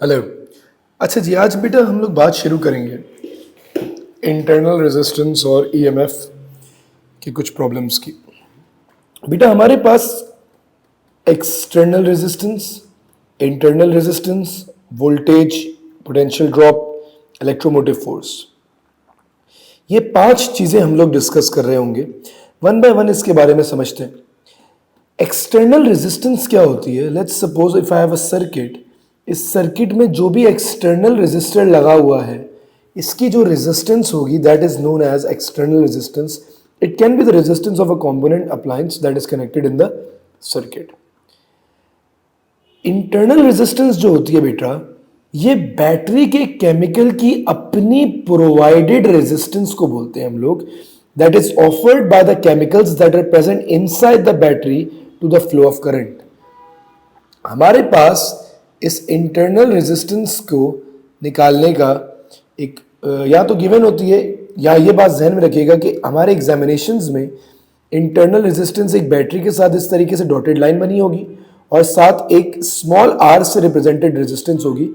Hello. अच्छा जी, आज बेटा हम लोग बात शुरू करेंगे इंटरनल रेजिस्टेंस और ईएमएफ की कुछ प्रॉब्लम्स की। बेटा हमारे पास external resistance, internal resistance, voltage, potential drop, electromotive force, ये 5 चीज़ें हम लोग डिस्कस कर रहे होंगे। वन बाय वन इसके बारे में समझते हैं। एक्सटर्नल रेजिस्टेंस क्या होती है? Let's suppose if I have a circuit, इस सर्किट में जो भी एक्सटर्नल रेजिस्टर लगा हुआ है, इसकी जो रेजिस्टेंस होगी that is known as external resistance. It can be the resistance of a component appliance that is connected in the circuit. Internal resistance जो होती है बेटा, ये बैटरी के केमिकल की अपनी प्रोवाइडेड रेजिस्टेंस को बोलते हैं हम लोग, that is offered by the chemicals that are present inside the battery to the flow of current. हमारे पास इस इंटरनल रेजिस्टेंस को निकालने का एक या तो गिवन होती है, या ये बात ध्यान में रखिएगा कि हमारे एग्जामिनेशंस में इंटरनल रेजिस्टेंस एक बैटरी के साथ इस तरीके से डॉटेड लाइन बनी होगी और साथ एक स्मॉल आर से रिप्रेजेंटेड रेजिस्टेंस होगी.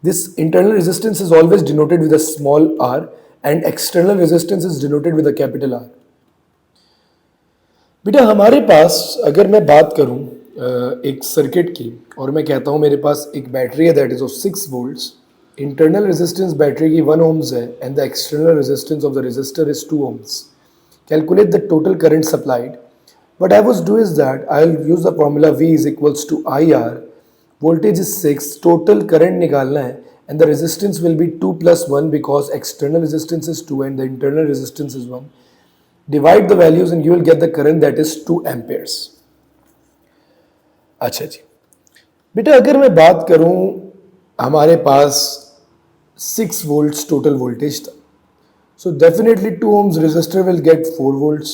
This internal resistance is always denoted with a small R and external resistance is denoted with a capital R. बेटा हमारे पास अगर मैं बात करूं एक सर्किट की और मैं कहता हूं मेरे पास एक बैटरी है that is of 6 volts. Internal resistance battery की 1 ohms है and the external resistance of the resistor is 2 ohms. Calculate the total current supplied. What I would do is that I'll use the formula V is equals to IR. Voltage is 6, total current निकालना है and the resistance will be 2 plus 1 because external resistance is 2 and the internal resistance is 1. Divide the values and you will get the current that is 2 amperes. अच्छा जी बेटा, अगर मैं बात करूं हमारे पास 6 volts total voltage था, so definitely 2 ohms resistor will get 4 volts.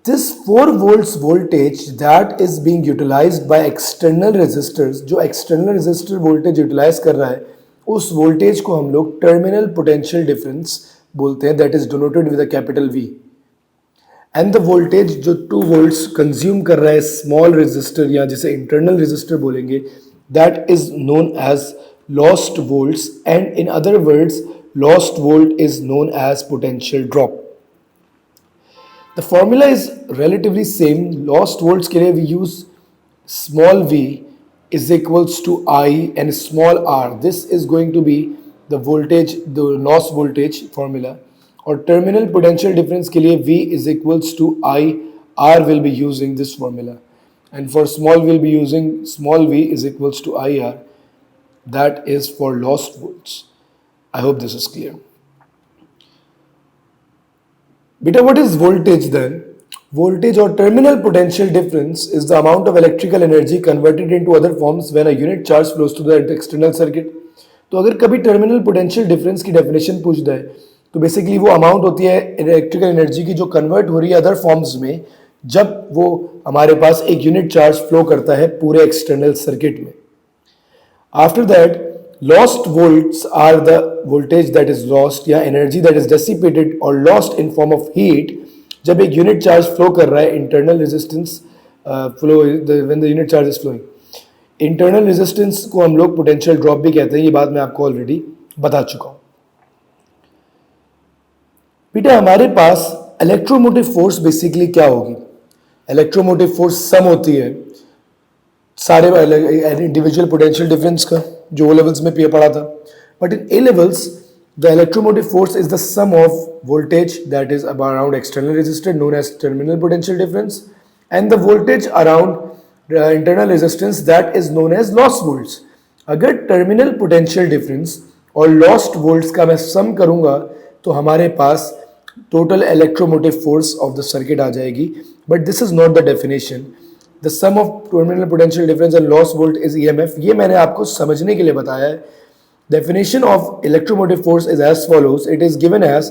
This 4 volts voltage that is being utilized by external resistors, जो external resistor voltage utilize कर रहा है, उस voltage को हम लोग terminal potential difference बोलते हैं, that is denoted with a capital V. And the voltage जो 2 volts consume कर रहा है small resistor या जिसे internal resistor बोलेंगे, that is known as lost volts, and in other words lost volt is known as potential drop. The formula is relatively same. Lost volts के लिए we use small v is equals to I and small r. This is going to be the voltage, the loss voltage formula. और terminal potential difference के लिए v is equals to I, r will be using this formula. And for small we'll be using small v is equals to IR. That is for lost volts. I hope this is clear. Beta, what is voltage then? Voltage or terminal potential difference is the amount of electrical energy converted into other forms when a unit charge flows through the external circuit. तो अगर कभी terminal potential difference की definition पूछ जाए तो basically वो amount होती है इलेक्ट्रिकल एनर्जी की जो कन्वर्ट हो रही है अदर फॉर्म्स में जब वो हमारे पास एक यूनिट चार्ज फ्लो करता है पूरे एक्सटर्नल सर्किट में. After that, lost volts are the voltage that is lost या energy that is dissipated or lost in form of heat जब एक यूनिट चार्ज फ्लो कर रहा है. Internal resistance flow when the unit charge is flowing. Internal resistance को हम लोग potential drop भी कहते हैं, ये बात मैं आपको ऑलरेडी बता चुका हूं. बेटा हमारे पास इलेक्ट्रोमोटिव फोर्स बेसिकली क्या होगी? इलेक्ट्रोमोटिव फोर्स सम होती है सारे इंडिविजुअल पोटेंशियल डिफरेंस का जो ओ लेवल्स में पढ़ा था. But in A levels the electromotive force is the sum of voltage that is around external resistor known as terminal potential difference and the voltage around internal resistance that is known as lost volts. अगर terminal potential difference और lost volts का मैं sum करूंगा तो हमारे पास total electromotive force of the circuit आ जाएगी. But this is not the definition. The sum of terminal potential difference and lost volt is EMF. ये मैंने आपको समझने के लिए बताया है. Definition of electromotive force is as follows. It is given as,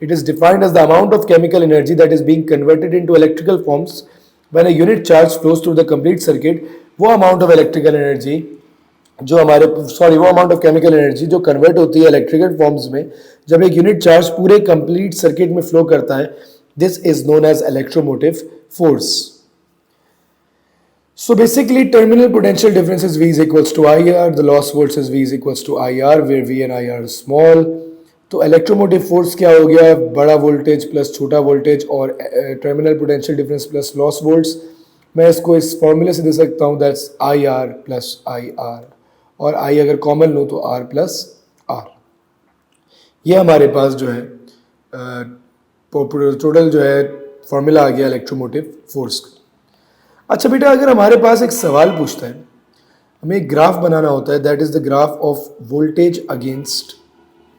it is defined as the amount of chemical energy that is being converted into electrical forms when a unit charge flows through the complete circuit. वो amount of electrical energy जो हमारे वो amount of chemical energy जो convert होती है electrical forms में जब एक unit charge पूरे complete circuit में flow करता है, this is known as electromotive force. So basically, terminal potential difference is V is equals to IR. The loss volts is V is equals to IR, where V and IR is small. तो electromotive force क्या हो गया, बड़ा voltage plus छोटा voltage और terminal potential difference plus loss volts. मैं इसको इस फॉर्मूले से दे सकता हूँ, that's I R plus I R, और आई अगर कॉमन लो तो आर प्लस आर. ये हमारे पास जो है टोटल जो है फॉर्मूला आ गया इलेक्ट्रोमोटिव फोर्स का. अच्छा बेटा, अगर हमारे पास एक सवाल पूछता है, हमें एक ग्राफ बनाना होता है, that is the graph of voltage against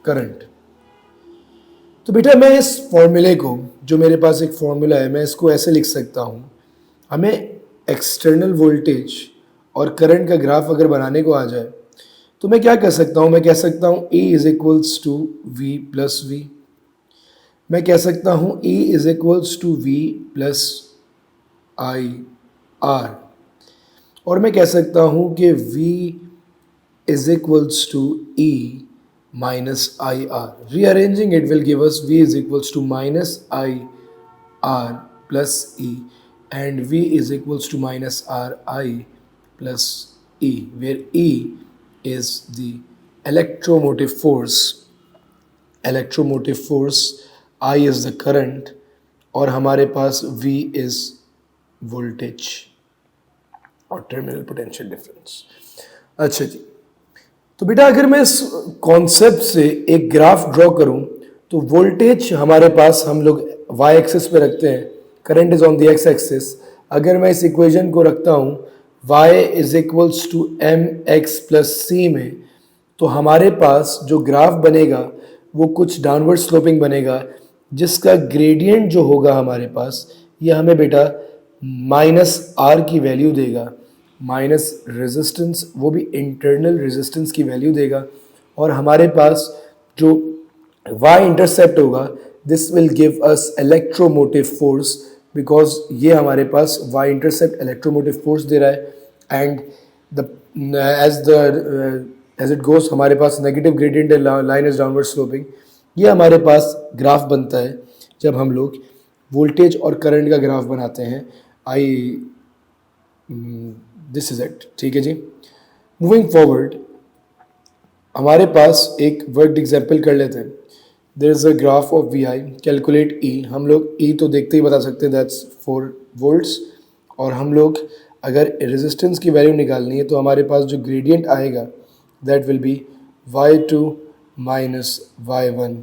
current. तो बेटा मैं इस फॉर्मूले को, जो मेरे पास एक फॉर्मूला है, मैं इसको ऐसे लिख सकता हूँ. हमें एक्सटर्नल वोल्टेज और करंट का ग्राफ अगर बनाने को आ जाए तो मैं क्या कर सकता हूँ, मैं कह सकता हूँ E is equals to V plus V. मैं कह सकता हूँ E is equals to V plus I R, और मैं कह सकता हूँ कि V is equals to E minus IR. Rearranging it will give us V is equals to minus IR plus E, and V is equals to minus RI plus E, where E is the electromotive force. Electromotive force, I is the current, और हमारे पास V is voltage और terminal potential difference. अच्छा जी, तो बेटा अगर मैं इस कॉन्सेप्ट से एक ग्राफ ड्रॉ करूं तो वोल्टेज हमारे पास हम लोग वाई एक्सिस पे रखते हैं, current is on the x axis. अगर मैं इस इक्वेशन को रखता हूं y is equals to m x plus c में, तो हमारे पास जो ग्राफ बनेगा वो कुछ डाउनवर्ड स्लोपिंग बनेगा, जिसका ग्रेडियंट जो होगा हमारे पास, ये हमें बेटा माइनस आर की वैल्यू देगा, माइनस रेजिस्टेंस, वो भी इंटरनल रेजिस्टेंस की वैल्यू देगा. और हमारे पास जो y इंटरसेप्ट होगा, this will give us electromotive force, because ये हमारे पास y इंटरसेप्ट इलेक्ट्रोमोटिव फोर्स दे रहा है. एंड एज इट गोज हमारे पास negative gradient line is downward sloping. ये हमारे पास ग्राफ बनता है जब हम लोग वोल्टेज और करंट का ग्राफ बनाते हैं. This is it. ठीक है जी. मूविंग फॉरवर्ड, हमारे पास एक वर्कड एग्जाम्पल कर लेते हैं. There is a graph of V I, calculate E. हम लोग ई तो देखते ही बता सकते हैं, दैट्स 4 वोल्ट्स. और हम लोग अगर रेजिस्टेंस की वैल्यू निकालनी है तो हमारे पास जो ग्रेडियंट आएगा that will be y2 minus y1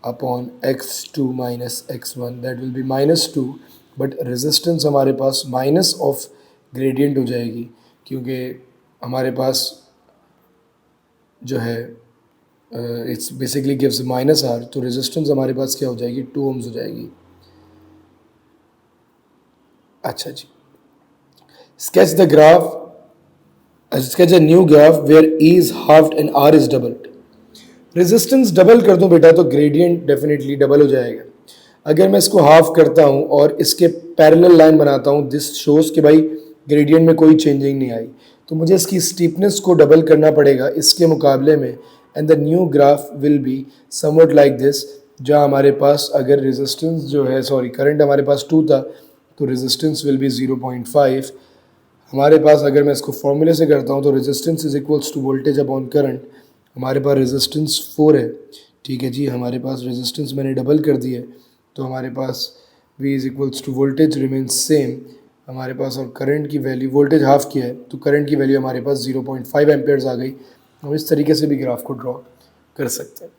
upon x2 minus x1, that will be -2. But resistance हमारे पास माइनस ऑफ ग्रेडियंट हो जाएगी, क्योंकि हमारे पास जो है it's basically gives minus R, तो रेजिस्टेंस हमारे पास क्या हो जाएगी, 2 ohms हो जाएगी. अच्छा जी. Sketch the graph, sketch a new graph where E is halved and R is doubled. Resistance double कर दूं बेटा तो ग्रेडियंट डेफिनेटली डबल हो जाएगा. अगर मैं इसको हाफ करता हूं और इसके पैरेलल लाइन बनाता हूं, दिस शोज कि भाई ग्रेडियंट में कोई चेंजिंग नहीं आई, तो मुझे इसकी स्टीपनेस को डबल करना पड़ेगा इसके मुकाबले में. And the new graph will be somewhat like this, जहाँ हमारे पास अगर रेजिस्टेंस जो है, सॉरी करंट हमारे पास 2 था, तो रेजिस्टेंस विल बी 0.5. हमारे पास अगर मैं इसको फॉर्मूले से करता हूँ तो resistance is equals to voltage upon current. हमारे पास रेजिस्टेंस 4 है. ठीक है जी. हमारे पास रेजिस्टेंस मैंने डबल कर दी है, तो हमारे पास V is equals to voltage remains same हमारे पास, और करंट की वैल्यू, वोल्टेज हाफ किया है तो करंट की वैल्यू हमारे पास 0.5 एम्पेयर्स आ गई. हम इस तरीके से भी ग्राफ को ड्रॉ कर सकते हैं.